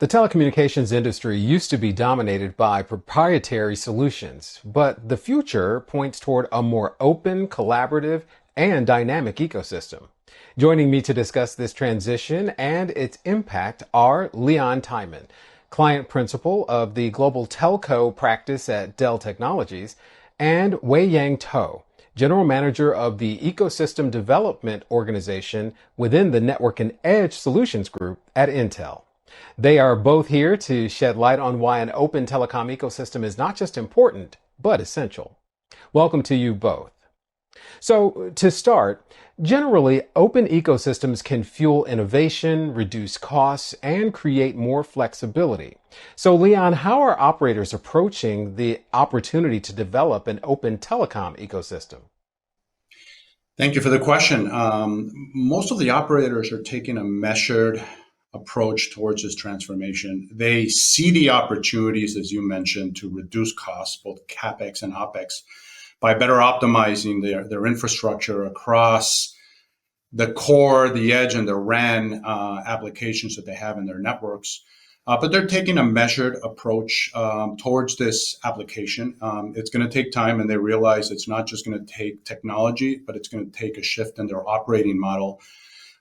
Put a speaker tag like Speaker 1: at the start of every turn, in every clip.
Speaker 1: The telecommunications industry used to be dominated by proprietary solutions, but the future points toward a more open, collaborative, and dynamic ecosystem. Joining me to discuss this transition and its impact are Leon Taiman, client principal of the global Telco practice at Dell Technologies, and Wei Yeang Toh, general manager of the ecosystem development organization within the Network and Edge Solutions Group at Intel. They are both here to shed light on why an open telecom ecosystem is not just important, but essential. Welcome to you both. So, to start, generally, open ecosystems can fuel innovation, reduce costs, and create more flexibility. So, Leon, how are operators approaching the opportunity to develop an open telecom ecosystem?
Speaker 2: Thank you for the question. Most of the operators are taking a measured approach towards this transformation. They see the opportunities, as you mentioned, to reduce costs, both CapEx and OpEx, by better optimizing their infrastructure across the core, the edge, and the RAN applications that they have in their networks. But they're taking a measured approach towards this application. It's going to take time, and they realize it's not just going to take technology, but it's going to take a shift in their operating model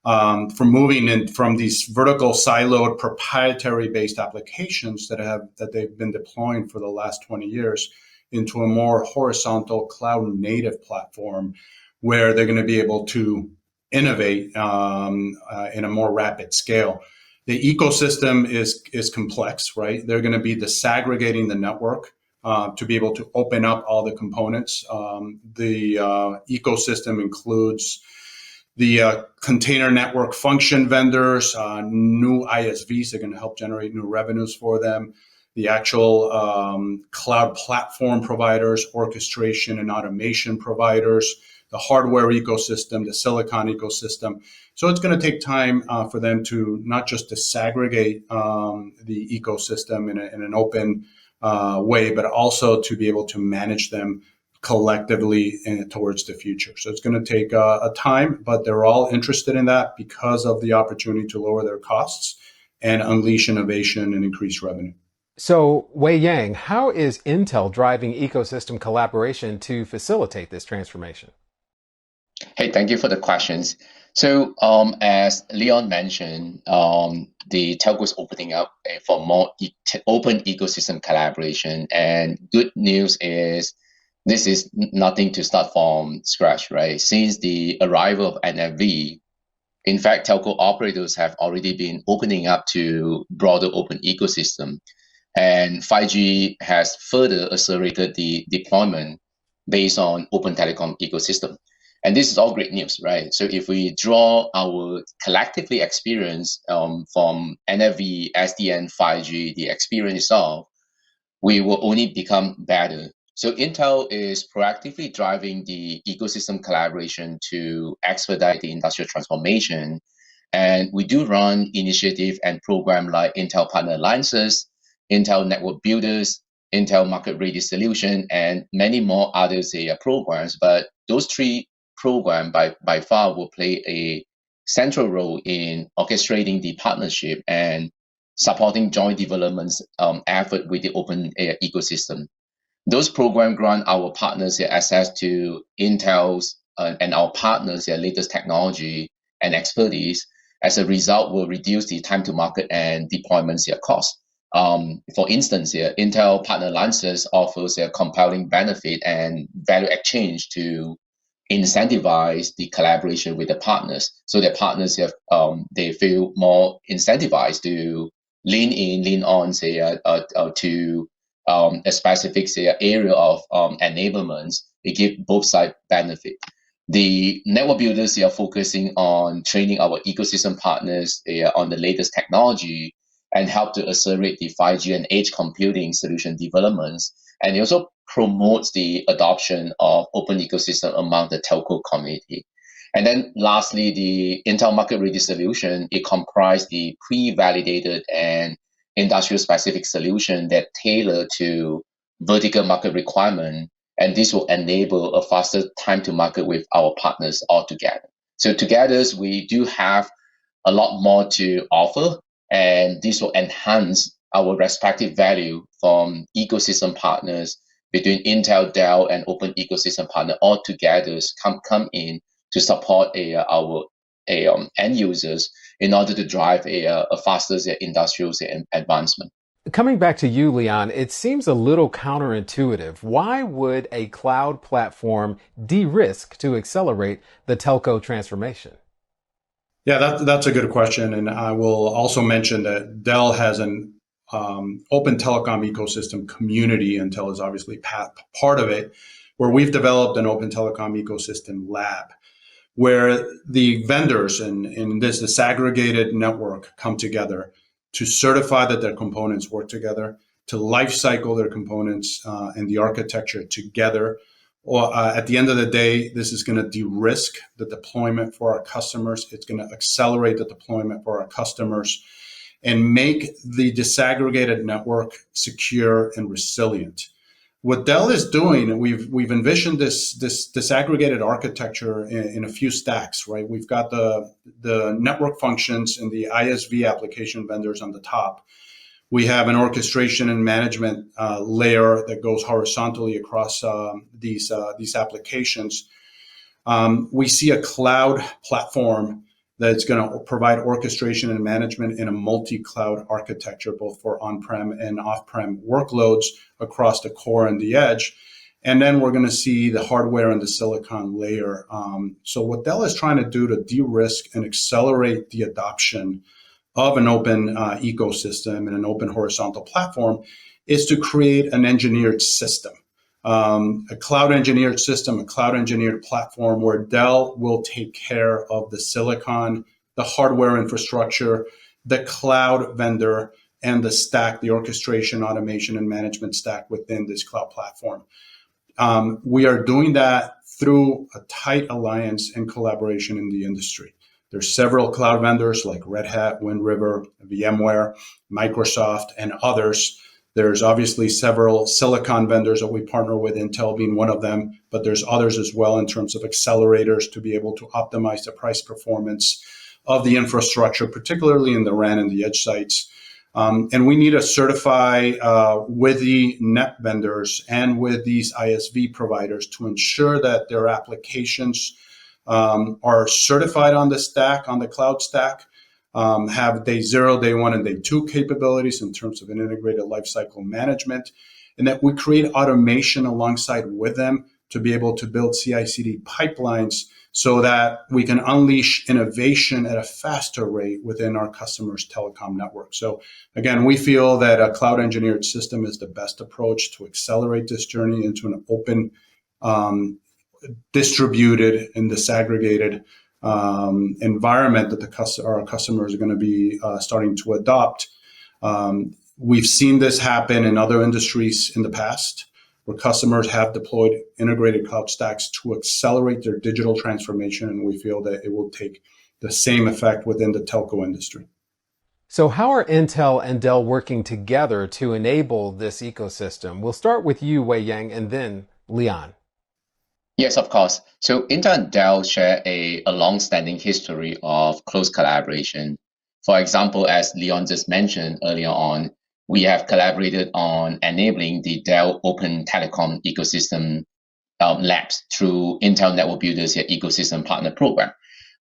Speaker 2: from moving in from these vertical siloed proprietary-based applications that they've been deploying for the last 20 years into a more horizontal cloud-native platform where they're going to be able to innovate in a more rapid scale. The ecosystem is complex, right? They're going to be disaggregating the network to be able to open up all the components. The ecosystem includes the container network function vendors, new ISVs are going to help generate new revenues for them, the actual cloud platform providers, orchestration and automation providers, the hardware ecosystem, the silicon ecosystem. So it's going to take time for them to not just disaggregate the ecosystem in an open way, but also to be able to manage them collectively towards the future. So it's going to take a time, but they're all interested in that because of the opportunity to lower their costs and unleash innovation and increase revenue.
Speaker 1: So, Wei Yang, how is Intel driving ecosystem collaboration to facilitate this transformation?
Speaker 3: Hey, thank you for the questions. So, as Leon mentioned, the telco is opening up for more open ecosystem collaboration. And good news is this is nothing to start from scratch, right? Since the arrival of NFV, in fact, telco operators have already been opening up to broader open ecosystem. And 5G has further accelerated the deployment based on open telecom ecosystem. And this is all great news, right? So if we draw our collectively experience from NFV, SDN, 5G, the experience itself, we will only become better. So Intel is proactively driving the ecosystem collaboration to expedite the industrial transformation. And we do run initiative and program like Intel Partner Alliances, Intel Network Builders, Intel Market Ready Solution, and many more others programs. But those three programs by far will play a central role in orchestrating the partnership and supporting joint developments effort with the open ecosystem. Those programs grant our partners access to Intel's and our partners their latest technology and expertise. As a result, will reduce the time to market and deployments cost. For instance, Intel Partner Alliances offers a compelling benefit and value exchange to incentivize the collaboration with the partners. So the partners they feel more incentivized to lean on to a specific area of enablements. It gives both sides benefit. The network builders are focusing on training our ecosystem partners on the latest technology and help to accelerate the 5G and edge computing solution developments. And it also promotes the adoption of open ecosystem among the telco community. And then lastly, the Intel Market Ready Solution, it comprises the pre-validated and industrial specific solution that tailor to vertical market requirement. And this will enable a faster time to market with our partners altogether. So together, we do have a lot more to offer And this will enhance our respective value from ecosystem partners between Intel, Dell, and open ecosystem partner all together come in to support our end users in order to drive a faster industrial advancement.
Speaker 1: Coming back to you, Leon, it seems a little counterintuitive. Why would a cloud platform de-risk to accelerate the telco transformation?
Speaker 2: Yeah, that's a good question. And I will also mention that Dell has an open telecom ecosystem community, and Dell is obviously part of it, where we've developed an open telecom ecosystem lab, where the vendors in this disaggregated network come together to certify that their components work together, to life cycle their components and the architecture together. Or at the end of the day, this is going to de-risk the deployment for our customers. It's going to accelerate the deployment for our customers and make the disaggregated network secure and resilient. What Dell is doing, we've envisioned this disaggregated architecture in a few stacks, right? We've got the network functions and the ISV application vendors on the top. We have an orchestration and management layer that goes horizontally across these applications. We see a cloud platform that's going to provide orchestration and management in a multi-cloud architecture, both for on-prem and off-prem workloads across the core and the edge. And then we're going to see the hardware and the silicon layer. So what Dell is trying to do to de-risk and accelerate the adoption of an open ecosystem and an open horizontal platform is to create an engineered system. A cloud engineered system, a cloud engineered platform where Dell will take care of the silicon, the hardware infrastructure, the cloud vendor, and the stack, the orchestration, automation, and management stack within this cloud platform. We are doing that through a tight alliance and collaboration in the industry. There's several cloud vendors like Red Hat, Wind River, VMware, Microsoft, and others. There's obviously several silicon vendors that we partner with, Intel being one of them, but there's others as well in terms of accelerators to be able to optimize the price performance of the infrastructure, particularly in the RAN and the edge sites. And we need to certify with the net vendors and with these ISV providers to ensure that their applications are certified on the stack, on the cloud stack, have day 0, day 1, and day 2 capabilities in terms of an integrated lifecycle management, and that we create automation alongside with them to be able to build CI/CD pipelines so that we can unleash innovation at a faster rate within our customers' telecom network. So again, we feel that a cloud engineered system is the best approach to accelerate this journey into an open, distributed and disaggregated environment that our customers are going to be starting to adopt. We've seen this happen in other industries in the past, where customers have deployed integrated cloud stacks to accelerate their digital transformation, and we feel that it will take the same effect within the telco industry.
Speaker 1: So how are Intel and Dell working together to enable this ecosystem? We'll start with you, Wei Yang, and then Leon.
Speaker 3: Yes, of course. So Intel and Dell share a long-standing history of close collaboration. For example, as Leon just mentioned earlier on, we have collaborated on enabling the Dell Open Telecom Ecosystem Labs through Intel Network Builders Ecosystem Partner Program.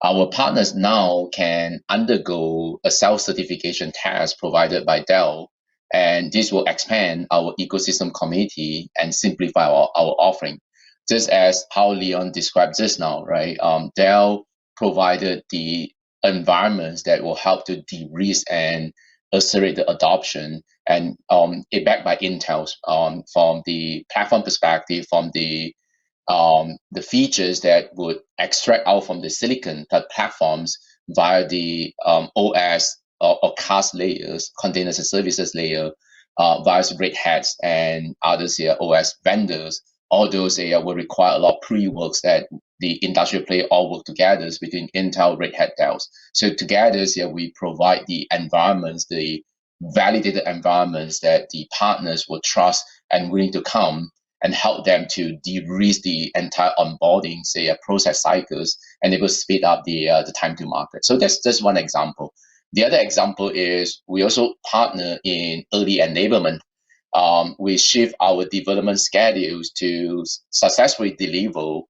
Speaker 3: Our partners now can undergo a self-certification test provided by Dell, and this will expand our ecosystem community and simplify our offering. Just as how Leon described just now, right? Dell provided the environments that will help to de-risk and accelerate the adoption, and it backed by Intel from the platform perspective, from the features that would extract out from the silicon platforms via the OS or CAS layers, containers and services layer, via Red Hats and others here, OS vendors. All those will require a lot of pre-works that the industrial player all work together between Intel, Red Hat, Dell. So together, we provide the environments, the validated environments that the partners will trust and willing to come and help them to de-risk the entire onboarding, process cycles, and it will speed up the time to market. So that's just one example. The other example is we also partner in early enablement. We shift our development schedules to successfully enable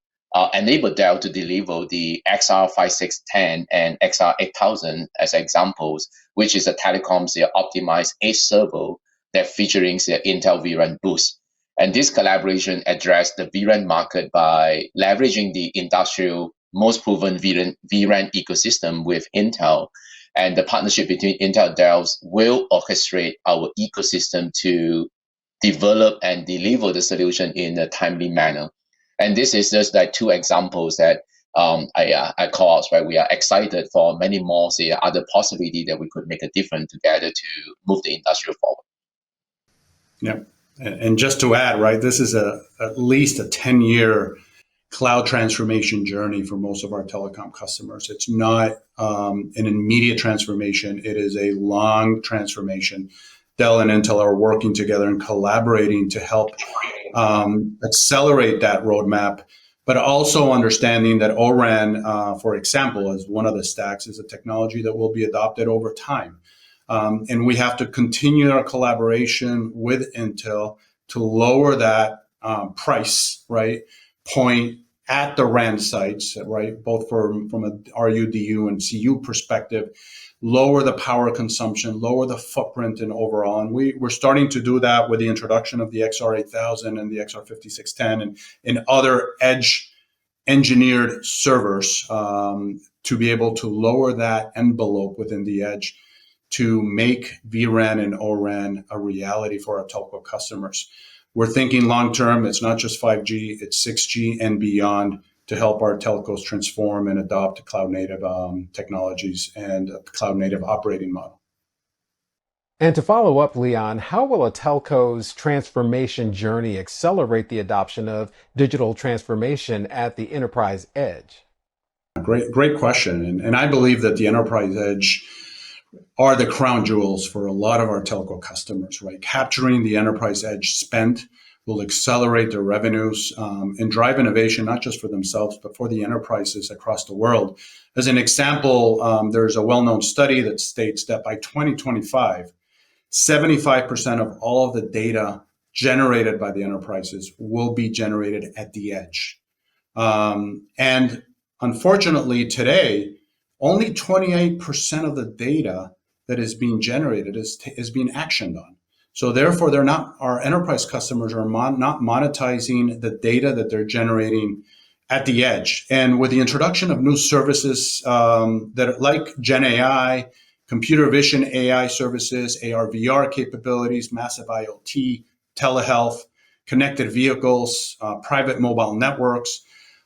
Speaker 3: Dell to deliver the XR5610 and XR8000 as examples, which is a Telecom's optimized edge server that featuring the Intel vRAN boost. And this collaboration addressed the vRAN market by leveraging the industrial most proven vRAN ecosystem with Intel. And the partnership between Intel and Dell will orchestrate our ecosystem to develop and deliver the solution in a timely manner. And this is just like two examples that I call out, right? We are excited for many more, say, other possibility that we could make a difference together to move the industry forward.
Speaker 2: Yeah. And just to add, right, this is at least a 10-year cloud transformation journey for most of our telecom customers. It's not an immediate transformation. It is a long transformation. Dell and Intel are working together and collaborating to help accelerate that roadmap, but also understanding that ORAN, for example, as one of the stacks, is a technology that will be adopted over time. And we have to continue our collaboration with Intel to lower that price, right, point at the RAN sites, right, both from a RUDU and CU perspective, lower the power consumption, lower the footprint and overall. And we're starting to do that with the introduction of the XR8000 and the XR5610 and other edge engineered servers to be able to lower that envelope within the edge to make vRAN and ORAN a reality for our telco customers. We're thinking long term. It's not just 5G, it's 6G and beyond to help our telcos transform and adopt cloud native technologies and a cloud native operating model.
Speaker 1: And to follow up, Leon, how will a telco's transformation journey accelerate the adoption of digital transformation at the enterprise edge?
Speaker 2: Great question. And I believe that the enterprise edge are the crown jewels for a lot of our telco customers, right? Capturing the enterprise edge spend will accelerate their revenues and drive innovation, not just for themselves, but for the enterprises across the world. As an example, there's a well-known study that states that by 2025, 75% of all of the data generated by the enterprises will be generated at the edge. And unfortunately, today, only 28% of the data that is being generated is being actioned on. So therefore, our enterprise customers are not monetizing the data that they're generating at the edge. And with the introduction of new services that like Gen AI, computer vision AI services, AR, VR capabilities, massive IoT, telehealth, connected vehicles, private mobile networks,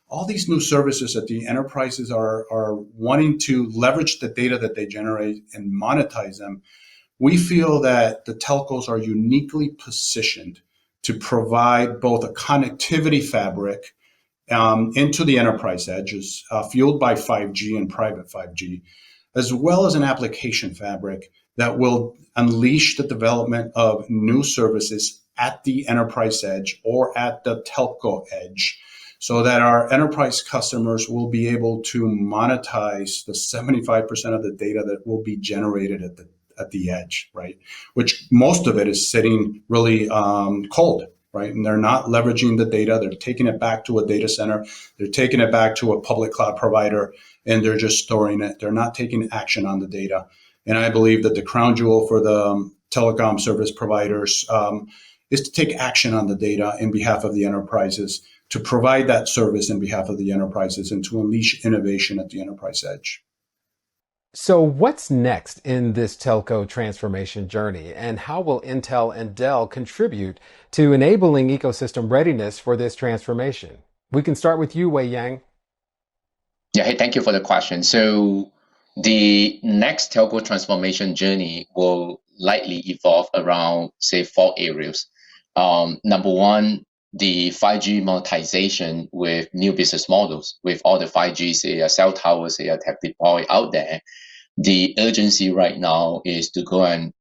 Speaker 2: all these new services that the enterprises are wanting to leverage the data that they generate and monetize them, we feel that the telcos are uniquely positioned to provide both a connectivity fabric into the enterprise edges, fueled by 5G and private 5G, as well as an application fabric that will unleash the development of new services at the enterprise edge or at the telco edge, so that our enterprise customers will be able to monetize the 75% of the data that will be generated at the edge, right? Which most of it is sitting really cold, right? And they're not leveraging the data. They're taking it back to a data center. They're taking it back to a public cloud provider, and they're just storing it. They're not taking action on the data. And I believe that the crown jewel for the telecom service providers is to take action on the data in behalf of the enterprises, to provide that service in behalf of the enterprises, and to unleash innovation at the enterprise edge.
Speaker 1: So what's next in this telco transformation journey, and how will Intel and Dell contribute to enabling ecosystem readiness for this transformation? We can start with you, Wei Yang.
Speaker 3: Yeah, hey, thank you for the question. So the next telco transformation journey will likely evolve around, say, 4 areas. Number one, the 5G monetization with new business models. With all the 5G, say, cell towers they have deployed out there, the urgency right now is to go and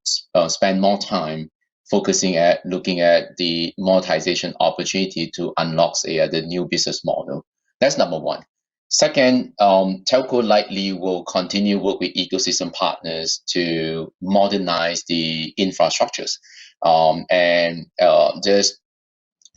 Speaker 3: spend more time focusing at looking at the monetization opportunity to unlock, say, the new business model. That's number one. Second, telco likely will continue work with ecosystem partners to modernize the infrastructures. And just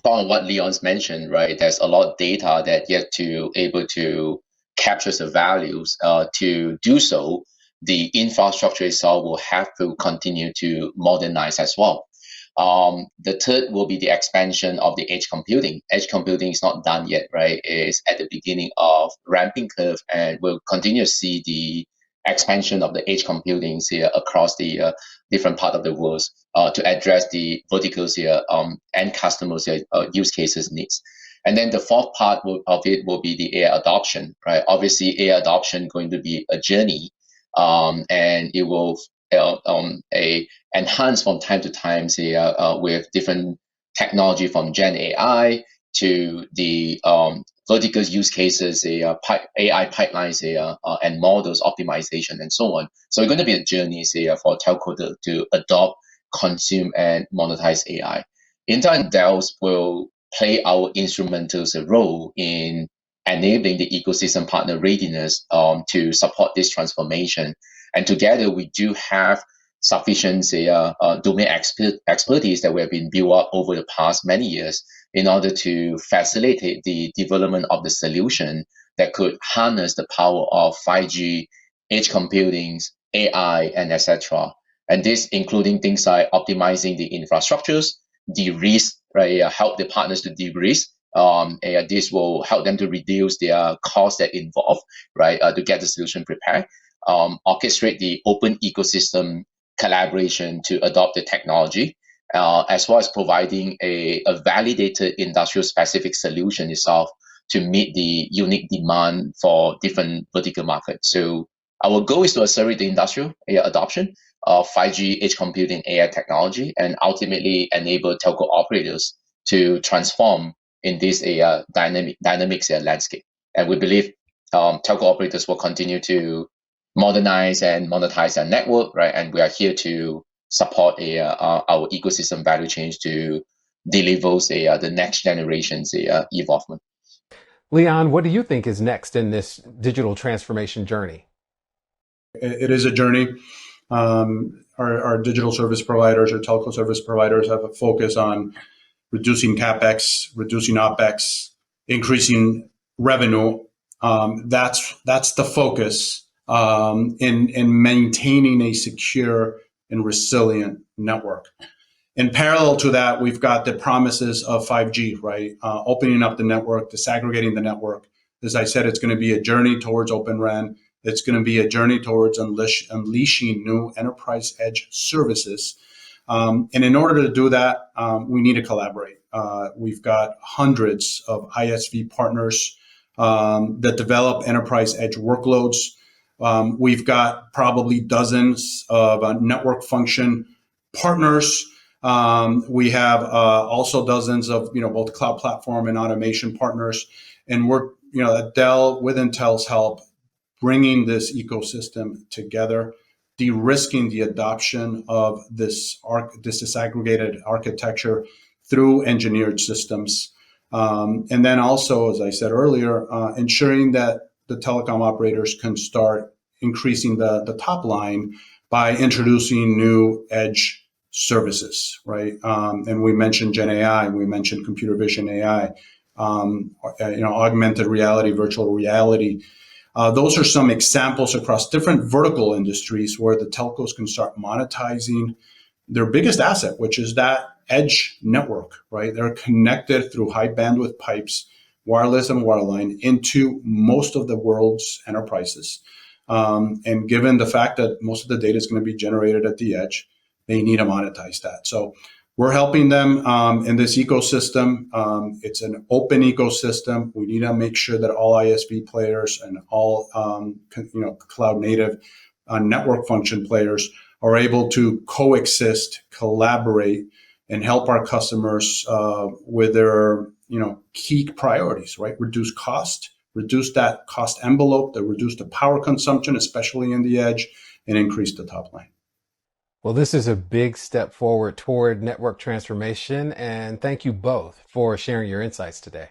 Speaker 3: on what Leon's mentioned, right? There's a lot of data that yet to able to capture the values. To do so, the infrastructure itself will have to continue to modernize as well. The third will be the expansion of the edge computing. Edge computing is not done yet, right? It's at the beginning of ramping curve, and we'll continue to see the expansion of the edge computing here across the different part of the world to address the verticals here and customers here, use cases needs. And then the fourth part of it will be the AI adoption, right? Obviously, AI adoption going to be a journey, and it will enhance from time to time, say, with different technology from Gen AI to the vertical use cases, AI pipelines, and models optimization, and so on. So it's going to be a journey, say, for telco to adopt, consume, and monetize AI. Intel and Dell will play our instrumental role in enabling the ecosystem partner readiness to support this transformation. And together, we do have sufficient domain expertise that we have been built up over the past many years in order to facilitate the development of the solution that could harness the power of 5G, edge computing, AI, and etc. And this including things like optimizing the infrastructures, de-risk, right? Help the partners to de-risk. This will help them to reduce their costs that involve, right, to get the solution prepared. Orchestrate the open ecosystem collaboration to adopt the technology, as well as providing a validated industrial specific solution itself to meet the unique demand for different vertical markets. So our goal is to accelerate the industrial adoption of 5G, edge computing, AI technology, and ultimately enable telco operators to transform in this dynamics landscape. And we believe telco operators will continue to modernize and monetize their network, right? And we are here to support our ecosystem value chains to deliver the next generation's evolvement.
Speaker 1: Leon, what do you think is next in this digital transformation journey?
Speaker 2: It is a journey. Our digital service providers or telco service providers have a focus on reducing CapEx, reducing OpEx, increasing revenue. That's the focus in maintaining a secure and resilient network. In parallel to that, we've got the promises of 5G, right? Opening up the network, disaggregating the network. As I said, it's going to be a journey towards Open RAN. It's going to be a journey towards unleashing new enterprise edge services. And in order to do that, we need to collaborate. We've got hundreds of ISV partners that develop enterprise edge workloads. We've got probably dozens of network function partners. We have also dozens of both cloud platform and automation partners, and we're at Dell with Intel's help bringing this ecosystem together, de-risking the adoption of this disaggregated architecture through engineered systems, and then also, as I said earlier, ensuring that the telecom operators can start increasing the top line by introducing new edge services, right? And we mentioned Gen AI, we mentioned computer vision AI, augmented reality, virtual reality. Those are some examples across different vertical industries where the telcos can start monetizing their biggest asset, which is that edge network, right? They're connected through high bandwidth pipes, wireless and wireline, into most of the world's enterprises. And given the fact that most of the data is going to be generated at the edge, they need to monetize that. So we're helping them in this ecosystem. It's an open ecosystem. We need to make sure that all ISV players and all cloud native network function players are able to coexist, collaborate, and help our customers with their key priorities, right? Reduce cost, reduce that cost envelope, that reduce the power consumption, especially in the edge, and increase the top line.
Speaker 1: Well, this is a big step forward toward network transformation, and thank you both for sharing your insights today.